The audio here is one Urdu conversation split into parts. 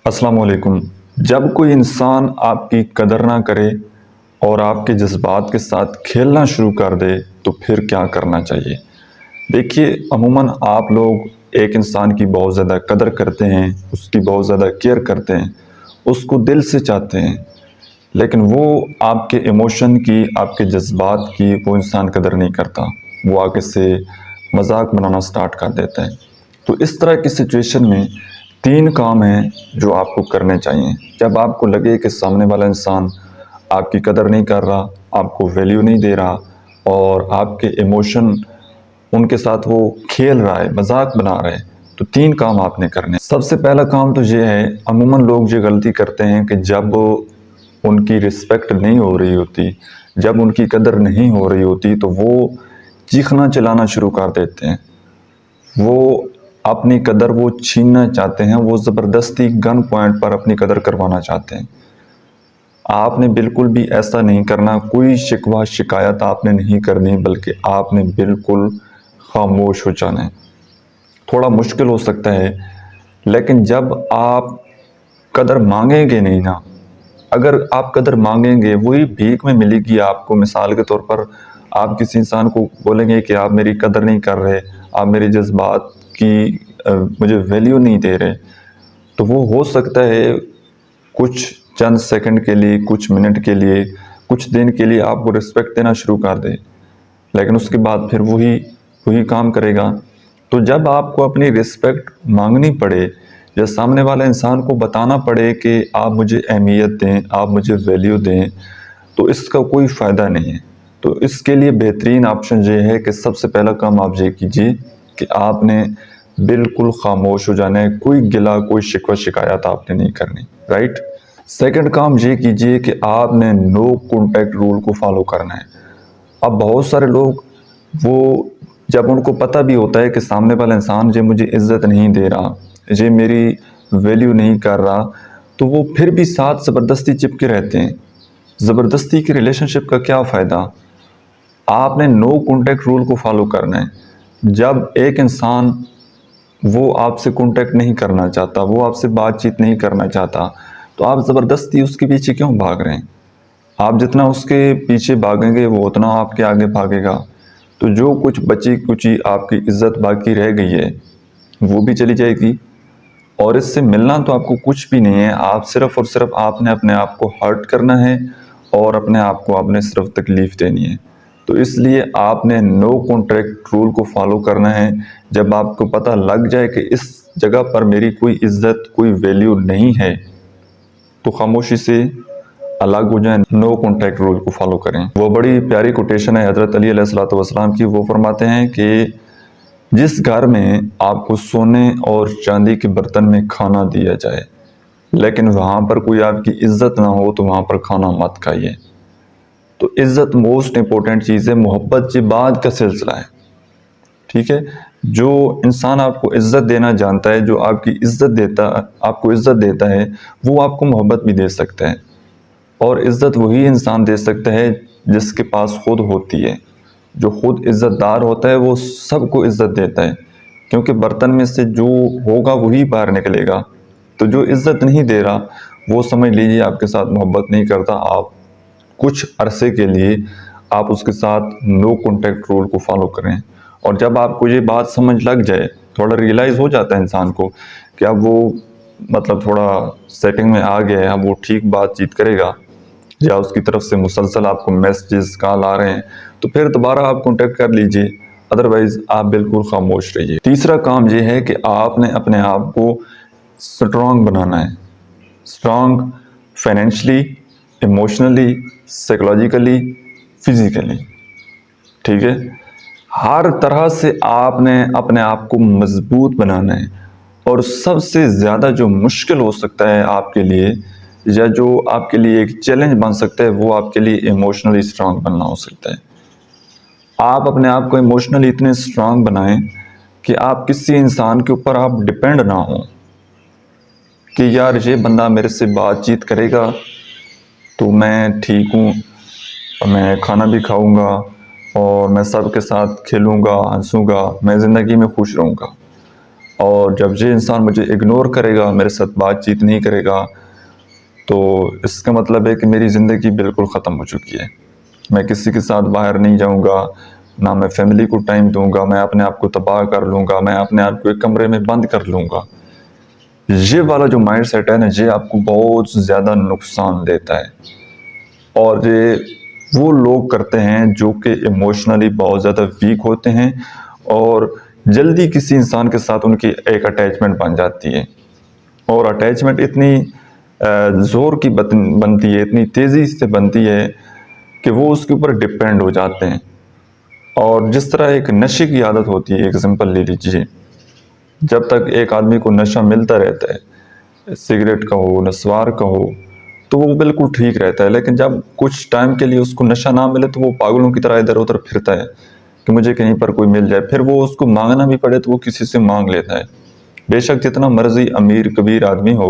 السلام علیکم۔ جب کوئی انسان آپ کی قدر نہ کرے اور آپ کے جذبات کے ساتھ کھیلنا شروع کر دے تو پھر کیا کرنا چاہیے؟ دیکھیے، عموماً آپ لوگ ایک انسان کی بہت زیادہ قدر کرتے ہیں، اس کی بہت زیادہ کیئر کرتے ہیں، اس کو دل سے چاہتے ہیں، لیکن وہ آپ کے ایموشن کی، آپ کے جذبات کی وہ انسان قدر نہیں کرتا۔ وہ آگے سے مذاق بنانا سٹارٹ کر دیتا ہے۔ تو اس طرح کی سچویشن میں 3 کام ہیں جو آپ کو کرنے چاہیے۔ جب آپ کو لگے کہ سامنے والا انسان آپ کی قدر نہیں کر رہا، آپ کو ویلیو نہیں دے رہا اور آپ کے ایموشن ان کے ساتھ وہ کھیل رہا ہے، مذاق بنا رہا ہے، تو 3 کام آپ نے کرنے۔ سب سے پہلا کام تو یہ ہے، عموماً لوگ یہ غلطی کرتے ہیں کہ جب ان کی رسپیکٹ نہیں ہو رہی ہوتی، جب ان کی قدر نہیں ہو رہی ہوتی تو وہ چیخنا چلانا شروع کر دیتے ہیں۔ وہ اپنی قدر وہ چھیننا چاہتے ہیں، وہ زبردستی گن پوائنٹ پر اپنی قدر کروانا چاہتے ہیں۔ آپ نے بالکل بھی ایسا نہیں کرنا، کوئی شکوہ شکایت آپ نے نہیں کرنی، بلکہ آپ نے بالکل خاموش ہو جانا ہے۔ تھوڑا مشکل ہو سکتا ہے، لیکن جب آپ قدر مانگیں گے نہیں نا، اگر آپ قدر مانگیں گے وہی بھیک میں ملے گی آپ کو۔ مثال کے طور پر آپ کسی انسان کو بولیں گے کہ آپ میری قدر نہیں کر رہے، آپ میرے جذبات کی مجھے ویلیو نہیں دے رہے، تو وہ ہو سکتا ہے کچھ چند سیکنڈ کے لیے، کچھ منٹ کے لیے، کچھ دن کے لیے آپ کو رسپیکٹ دینا شروع کر دے، لیکن اس کے بعد پھر وہی کام کرے گا۔ تو جب آپ کو اپنی رسپیکٹ مانگنی پڑے یا سامنے والے انسان کو بتانا پڑے کہ آپ مجھے اہمیت دیں، آپ مجھے ویلیو دیں، تو اس کا کوئی فائدہ نہیں ہے۔ تو اس کے لیے بہترین آپشن یہ ہے کہ سب سے پہلا کام آپ یہ کیجئے کہ آپ نے بالکل خاموش ہو جانا ہے، کوئی گلہ، کوئی شکوہ شکایت آپ نے نہیں کرنی، رائٹ؟ سیکنڈ کام یہ کیجئے کہ آپ نے نو کانٹیکٹ رول کو فالو کرنا ہے۔ اب بہت سارے لوگ وہ جب ان کو پتہ بھی ہوتا ہے کہ سامنے والا انسان یہ مجھے عزت نہیں دے رہا، یہ میری ویلیو نہیں کر رہا، تو وہ پھر بھی ساتھ زبردستی چپکے رہتے ہیں۔ زبردستی کی ریلیشن شپ کا کیا فائدہ؟ آپ نے نو کانٹیکٹ رول کو فالو کرنا ہے۔ جب ایک انسان وہ آپ سے کانٹیکٹ نہیں کرنا چاہتا، وہ آپ سے بات چیت نہیں کرنا چاہتا، تو آپ زبردستی اس کے پیچھے کیوں بھاگ رہے ہیں؟ آپ جتنا اس کے پیچھے بھاگیں گے وہ اتنا آپ کے آگے بھاگے گا، تو جو کچھ بچی کچی آپ کی عزت باقی رہ گئی ہے وہ بھی چلی جائے گی، اور اس سے ملنا تو آپ کو کچھ بھی نہیں ہے۔ آپ صرف اور صرف آپ نے اپنے آپ کو ہرٹ کرنا ہے اور اپنے آپ کو آپ نے صرف تکلیف دینی ہے۔ تو اس لیے آپ نے نو کانٹیکٹ رول کو فالو کرنا ہے۔ جب آپ کو پتہ لگ جائے کہ اس جگہ پر میری کوئی عزت، کوئی ویلیو نہیں ہے، تو خاموشی سے الگ ہو جائیں، نو کانٹیکٹ رول کو فالو کریں۔ وہ بڑی پیاری کوٹیشن ہے حضرت علی علیہ السلام کی۔ وہ فرماتے ہیں کہ جس گھر میں آپ کو سونے اور چاندی کے برتن میں کھانا دیا جائے لیکن وہاں پر کوئی آپ کی عزت نہ ہو تو وہاں پر کھانا مت کھائیے۔ تو عزت موسٹ امپورٹنٹ چیز ہے، محبت یہ بعد کا سلسلہ ہے، ٹھیک ہے؟ جو انسان آپ کو عزت دینا جانتا ہے، جو آپ کی عزت دیتا، آپ کو عزت دیتا ہے، وہ آپ کو محبت بھی دے سکتا ہے، اور عزت وہی انسان دے سکتا ہے جس کے پاس خود ہوتی ہے۔ جو خود عزت دار ہوتا ہے وہ سب کو عزت دیتا ہے، کیونکہ برتن میں سے جو ہوگا وہی باہر نکلے گا۔ تو جو عزت نہیں دے رہا وہ سمجھ لیجیے آپ کے ساتھ محبت نہیں کرتا۔ آپ کچھ عرصے کے لیے آپ اس کے ساتھ نو کانٹیکٹ رول کو فالو کریں، اور جب آپ کو یہ بات سمجھ لگ جائے، تھوڑا ریئلائز ہو جاتا ہے انسان کو کہ اب وہ مطلب تھوڑا سیٹنگ میں آ گیا ہے، اب وہ ٹھیک بات چیت کرے گا، یا اس کی طرف سے مسلسل آپ کو میسیجز کال آ رہے ہیں، تو پھر دوبارہ آپ کانٹیکٹ کر لیجئے، ادروائز آپ بالکل خاموش رہیے۔ تیسرا کام یہ ہے کہ آپ نے اپنے آپ کو سٹرونگ بنانا ہے۔ Strong financially, emotionally, psychologically, physically, ٹھیک ہے؟ ہر طرح سے آپ نے اپنے آپ کو مضبوط بنانا ہے، اور سب سے زیادہ جو مشکل ہو سکتا ہے آپ کے لیے، یا جو آپ کے لیے ایک چیلنج بن سکتا ہے، وہ آپ کے لیے ایموشنلی سٹرونگ بننا ہو سکتا ہے۔ آپ اپنے آپ کو ایموشنلی اتنے سٹرونگ بنائیں کہ آپ کسی انسان کے اوپر آپ ڈیپینڈ نہ ہوں کہ یار یہ بندہ میرے سے بات چیت کرے گا تو میں ٹھیک ہوں، میں کھانا بھی کھاؤں گا اور میں سب کے ساتھ کھیلوں گا، ہنسوں گا، میں زندگی میں خوش رہوں گا۔ اور جب یہ انسان مجھے اگنور کرے گا، میرے ساتھ بات چیت نہیں کرے گا، تو اس کا مطلب ہے کہ میری زندگی بالکل ختم ہو چکی ہے۔ میں کسی کے ساتھ باہر نہیں جاؤں گا، نہ میں فیملی کو ٹائم دوں گا، میں اپنے آپ کو تباہ کر لوں گا، میں اپنے آپ کو ایک کمرے میں بند کر لوں گا۔ یہ والا جو مائنڈ سیٹ ہے نا، یہ آپ کو بہت زیادہ نقصان دیتا ہے، اور یہ وہ لوگ کرتے ہیں جو کہ ایموشنلی بہت زیادہ ویک ہوتے ہیں، اور جلدی کسی انسان کے ساتھ ان کی ایک اٹیچمنٹ بن جاتی ہے، اور اٹیچمنٹ اتنی زور کی بنتی ہے، اتنی تیزی سے بنتی ہے کہ وہ اس کے اوپر ڈپینڈ ہو جاتے ہیں۔ اور جس طرح ایک نشے کی عادت ہوتی ہے، ایگزامپل لے لیجیے، جب تک ایک آدمی کو نشہ ملتا رہتا ہے، سگریٹ کا ہو، نسوار کا ہو، تو وہ بالکل ٹھیک رہتا ہے، لیکن جب کچھ ٹائم کے لیے اس کو نشہ نہ ملے تو وہ پاگلوں کی طرح ادھر ادھر پھرتا ہے کہ مجھے کہیں پر کوئی مل جائے، پھر وہ اس کو مانگنا بھی پڑے تو وہ کسی سے مانگ لیتا ہے، بے شک جتنا مرضی امیر کبیر آدمی ہو،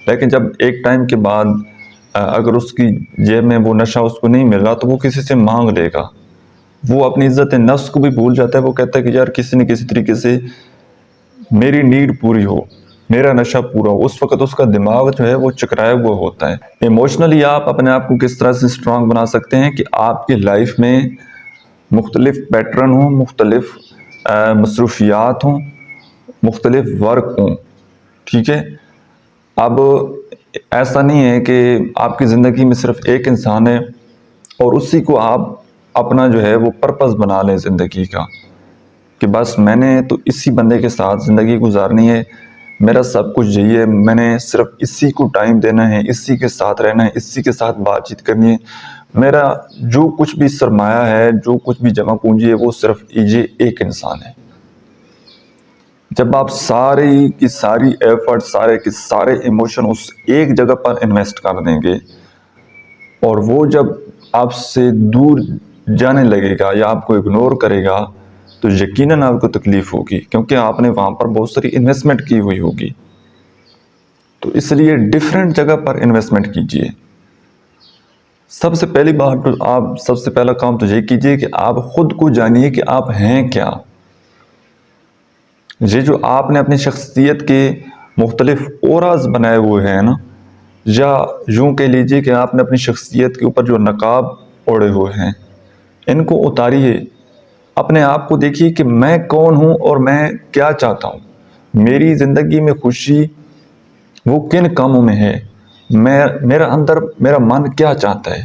لیکن جب ایک ٹائم کے بعد اگر اس کی جیب میں وہ نشہ اس کو نہیں مل رہا تو وہ کسی سے مانگ لے گا، وہ اپنی عزت نفس کو بھی بھول جاتا ہے، وہ کہتا ہے کہ یار کسی نہ کسی طریقے سے میری نیڈ پوری ہو، میرا نشہ پورا ہو۔ اس وقت اس کا دماغ جو ہے وہ چکرایا ہوا ہوتا ہے۔ ایموشنلی آپ اپنے آپ کو کس طرح سے اسٹرانگ بنا سکتے ہیں کہ آپ کی لائف میں مختلف پیٹرن ہوں، مختلف مصروفیات ہوں، مختلف ورک ہوں، ٹھیک ہے؟ اب ایسا نہیں ہے کہ آپ کی زندگی میں صرف ایک انسان ہے اور اسی کو آپ اپنا جو ہے وہ پرپس بنا لیں زندگی کا، کہ بس میں نے تو اسی بندے کے ساتھ زندگی گزارنی ہے، میرا سب کچھ یہی ہے، میں نے صرف اسی کو ٹائم دینا ہے، اسی کے ساتھ رہنا ہے، اسی کے ساتھ بات چیت کرنی ہے، میرا جو کچھ بھی سرمایہ ہے، جو کچھ بھی جمع پونجی ہے، وہ صرف یہ ایک انسان ہے۔ جب آپ ساری کی ساری ایفرٹ، سارے کے سارے ایموشن اس ایک جگہ پر انویسٹ کر دیں گے، اور وہ جب آپ سے دور جانے لگے گا یا آپ کو اگنور کرے گا تو یقیناً آپ کو تکلیف ہوگی، کیونکہ آپ نے وہاں پر بہت ساری انویسٹمنٹ کی ہوئی ہوگی۔ تو اس لیے ڈیفرنٹ جگہ پر انویسٹمنٹ کیجئے۔ سب سے پہلی بات تو آپ سب سے پہلا کام تو یہ کیجئے کہ آپ خود کو جانیے کہ آپ ہیں کیا۔ یہ جو آپ نے اپنی شخصیت کے مختلف اوراز بنائے ہوئے ہیں نا، یا یوں کہہ لیجئے کہ آپ نے اپنی شخصیت کے اوپر جو نقاب اوڑے ہوئے ہیں، ان کو اتاریے، اپنے آپ کو دیکھیے کہ میں کون ہوں اور میں کیا چاہتا ہوں، میری زندگی میں خوشی وہ کن کاموں میں ہے، میرا اندر میرا من کیا چاہتا ہے،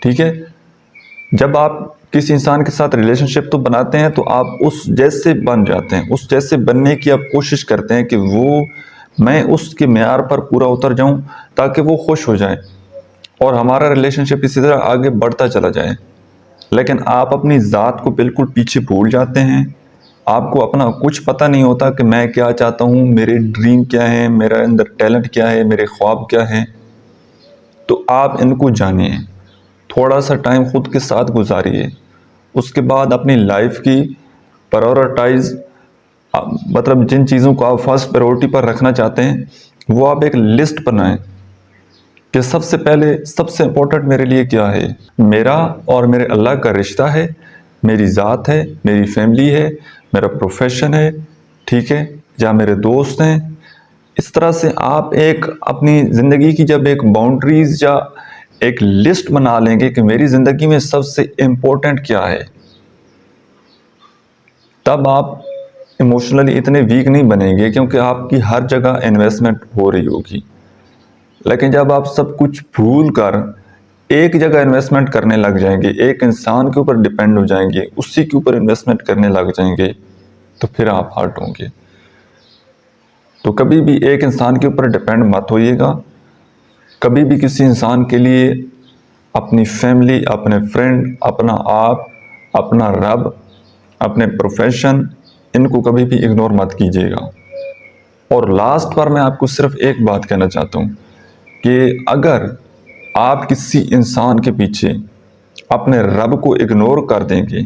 ٹھیک ہے؟ جب آپ کسی انسان کے ساتھ ریلیشن شپ تو بناتے ہیں تو آپ اس جیسے بن جاتے ہیں، اس جیسے بننے کی آپ کوشش کرتے ہیں کہ میں اس کے معیار پر پورا اتر جاؤں تاکہ وہ خوش ہو جائیں اور ہمارا ریلیشن شپ اسی طرح آگے بڑھتا چلا جائے۔ لیکن آپ اپنی ذات کو بالکل پیچھے بھول جاتے ہیں، آپ کو اپنا کچھ پتہ نہیں ہوتا کہ میں کیا چاہتا ہوں، میرے ڈریم کیا ہے، میرے اندر ٹیلنٹ کیا ہے، میرے خواب کیا ہیں۔ تو آپ ان کو جانیں، تھوڑا سا ٹائم خود کے ساتھ گزاریے، اس کے بعد اپنی لائف کی پرائورٹائز، مطلب جن چیزوں کو آپ فرسٹ پرائورٹی پر رکھنا چاہتے ہیں وہ آپ ایک لسٹ بنائیں کہ سب سے پہلے سب سے امپورٹنٹ میرے لیے کیا ہے۔ میرا اور میرے اللہ کا رشتہ ہے، میری ذات ہے، میری فیملی ہے، میرا پروفیشن ہے، ٹھیک ہے، یا میرے دوست ہیں۔ اس طرح سے آپ ایک اپنی زندگی کی جب ایک باؤنڈریز یا ایک لسٹ بنا لیں گے کہ میری زندگی میں سب سے امپورٹنٹ کیا ہے، تب آپ ایموشنلی اتنے ویک نہیں بنیں گے، کیونکہ آپ کی ہر جگہ انویسٹمنٹ ہو رہی ہوگی۔ لیکن جب آپ سب کچھ بھول کر ایک جگہ انویسٹمنٹ کرنے لگ جائیں گے، ایک انسان کے اوپر ڈیپینڈ ہو جائیں گے، اسی کے اوپر انویسٹمنٹ کرنے لگ جائیں گے، تو پھر آپ ہرٹ ہوں گے۔ تو کبھی بھی ایک انسان کے اوپر ڈیپینڈ مت ہوئیے گا، کبھی بھی کسی انسان کے لیے اپنی فیملی، اپنے فرینڈ، اپنا آپ، اپنا رب، اپنے پروفیشن، ان کو کبھی بھی اگنور مت کیجیے گا۔ اور لاسٹ پر میں آپ کو صرف ایک بات کہنا چاہتا ہوں کہ اگر آپ کسی انسان کے پیچھے اپنے رب کو اگنور کر دیں گے،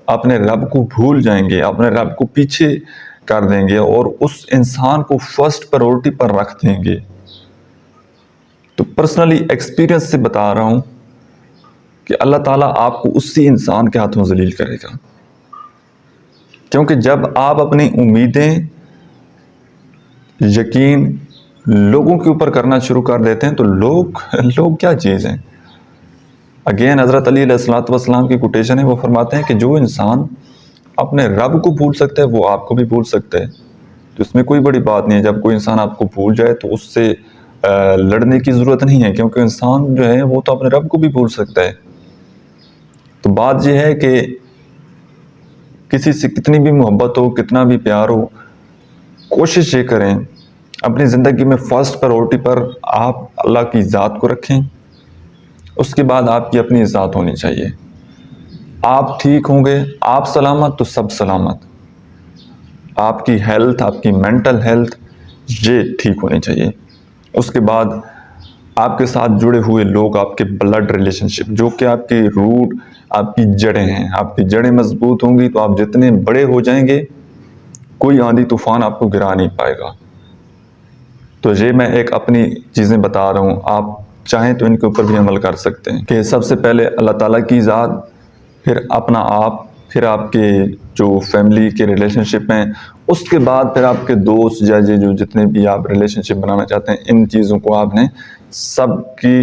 اپنے رب کو بھول جائیں گے، اپنے رب کو پیچھے کر دیں گے اور اس انسان کو فرسٹ پرائورٹی پر رکھ دیں گے، تو پرسنلی ایکسپیرینس سے بتا رہا ہوں کہ اللہ تعالیٰ آپ کو اسی انسان کے ہاتھوں ذلیل کرے گا۔ کیونکہ جب آپ اپنی امیدیں یقین لوگوں کے اوپر کرنا شروع کر دیتے ہیں تو لوگ کیا چیز ہیں. اگین حضرت علی علیہ الصلوۃ والسلام کی کوٹیشن ہے، وہ فرماتے ہیں کہ جو انسان اپنے رب کو بھول سکتا ہے وہ آپ کو بھی بھول سکتا ہے. تو اس میں کوئی بڑی بات نہیں ہے. جب کوئی انسان آپ کو بھول جائے تو اس سے لڑنے کی ضرورت نہیں ہے، کیونکہ انسان جو ہے وہ تو اپنے رب کو بھی بھول سکتا ہے. تو بات یہ ہے کہ کسی سے کتنی بھی محبت ہو، کتنا بھی پیار ہو، کوشش یہ کریں اپنی زندگی میں فرسٹ پرائورٹی پر آپ اللہ کی ذات کو رکھیں. اس کے بعد آپ کی اپنی ذات ہونی چاہیے. آپ ٹھیک ہوں گے، آپ سلامت تو سب سلامت. آپ کی ہیلتھ، آپ کی مینٹل ہیلتھ یہ ٹھیک ہونی چاہیے. اس کے بعد آپ کے ساتھ جڑے ہوئے لوگ، آپ کے بلڈ ریلیشن شپ، جو کہ آپ کی روٹ، آپ کی جڑیں ہیں. آپ کی جڑیں مضبوط ہوں گی تو آپ جتنے بڑے ہو جائیں گے کوئی آندھی طوفان آپ کو گرا نہیں پائے گا. تو یہ میں ایک اپنی چیزیں بتا رہا ہوں، آپ چاہیں تو ان کے اوپر بھی عمل کر سکتے ہیں کہ سب سے پہلے اللہ تعالیٰ کی ذات، پھر اپنا آپ، پھر آپ کے جو فیملی کے ریلیشن شپ ہیں، اس کے بعد پھر آپ کے دوست یا جو جتنے بھی آپ ریلیشن شپ بنانا چاہتے ہیں، ان چیزوں کو آپ نے سب کی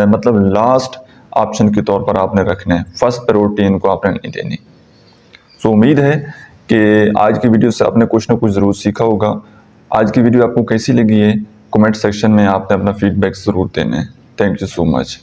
مطلب لاسٹ آپشن کے طور پر آپ نے رکھنا ہے. فرسٹ پرائورٹی ان کو آپ نے نہیں دینی. سو امید ہے کہ آج کی ویڈیو سے آپ نے کچھ نہ کچھ ضرور سیکھا ہوگا. آج کی ویڈیو آپ کو کیسی لگی ہے کمنٹ سیکشن میں آپ نے اپنا فیڈ بیک ضرور دینا ہے. Thank you so much.